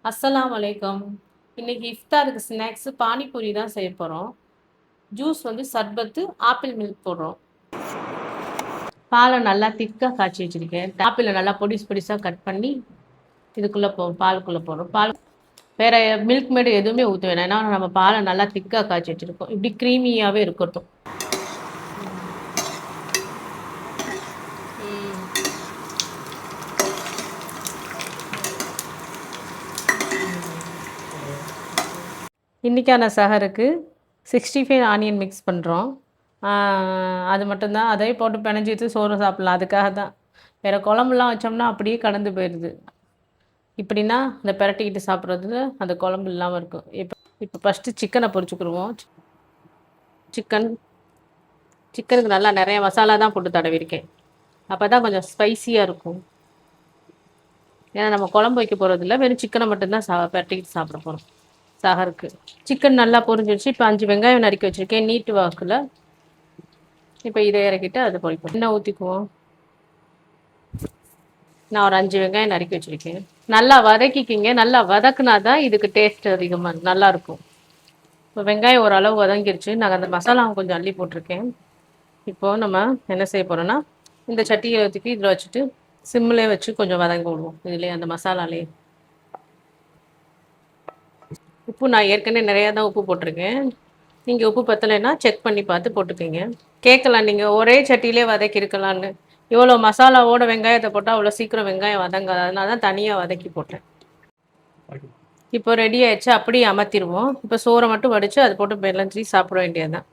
அஸ்ஸலாமு அலைக்கும். இன்னைக்கு இஃப்தாருக்கு ஸ்நாக்ஸு பானிபூரி தான் செய்ய போகிறோம். ஜூஸ் வந்து சர்பத்து, ஆப்பிள் மில்க் போடுறோம். பாலை நல்லா திக்காக காய்ச்சி வச்சுருக்கேன். ஆப்பிளை நல்லா பொடிசு பொடிசாக கட் பண்ணி இதுக்குள்ளே பாலுக்குள்ளே போடுறோம். பால் வேறு மில்க் மேடு எதுவுமே ஊற்ற வேணாம். ஏன்னா நம்ம பாலை நல்லா திக்காக காய்ச்சி வச்சுருக்கோம். இப்படி க்ரீமியாகவே இருக்கட்டும். இன்றைக்கான சஹருக்கு 65 ஆனியன் மிக்ஸ் பண்ணுறோம். அது மட்டும்தான். அதையும் போட்டு பிணைஞ்சி வச்சு சோறு சாப்பிட்லாம். அதுக்காக தான். வேறு குழம்புலாம் வச்சோம்னா அப்படியே கடந்து போயிடுது. இப்படின்னா இந்த பிரட்டிக்கிட்டு சாப்பிட்றதுல அந்த குழம்பு இல்லாமல் இருக்கும். இப்போ ஃபஸ்ட்டு சிக்கனை பொரிச்சுக்கிடுவோம். சிக்கனுக்கு நல்லா நிறைய மசாலா தான் போட்டு தடவிருக்கேன். அப்போ தான் கொஞ்சம் ஸ்பைஸியாக இருக்கும். ஏன்னா நம்ம குழம்பு வைக்க போகிறதில்ல, வெறும் சிக்கனை மட்டும்தான் பிரட்டிக்கிட்டு சாப்பிட போகிறோம் சஹருக்கு. சிக்கன் நல்லா பொரிஞ்சிடுச்சு. இப்போ 5 வெங்காயம் நறுக்கி வச்சுருக்கேன் நீட்டு வாக்கில். இப்போ இதை இறக்கிட்டு அதை பொரிப்போம். எண்ணெய் ஊற்றிக்குவோம். நான் ஒரு 5 வெங்காயம் நறுக்கி வச்சுருக்கேன். நல்லா வதக்கிக்கிங்க. நல்லா வதக்குனா தான் இதுக்கு டேஸ்ட் அதிகமாக நல்லாயிருக்கும். இப்போ வெங்காயம் ஓரளவு வதங்கிருச்சு. நாங்கள் அந்த மசாலாவை கொஞ்சம் அள்ளி போட்டிருக்கேன். இப்போது நம்ம என்ன செய்ய போகிறோன்னா, இந்த சட்டியை ஊற்றிக்கி இதில் வச்சுட்டு சிம்மிலே வச்சு கொஞ்சம் வதங்க விடுவோம். இதுலேயே அந்த மசாலாலே உப்பு நான் ஏற்கனவே நிறையா தான் உப்பு போட்டிருக்கேன். நீங்கள் உப்பு பத்தலைன்னா செக் பண்ணி பார்த்து போட்டுக்கோங்க. கேட்கலாம் நீங்கள் ஒரே சட்டியிலே வதக்கியிருக்கலான்னு. இவ்வளோ மசாலாவோட வெங்காயத்தை போட்டால் அவ்வளோ சீக்கிரம் வெங்காயம் வதங்காது. அதனால தான் தனியாக வதக்கி போட்டேன். இப்போ ரெடி ஆயிடுச்சு. அப்படியே அமர்த்திடுவோம். இப்போ சோறை மட்டும் வடித்து அது போட்டு பெலஞ்சி சாப்பிட வேண்டியது தான்.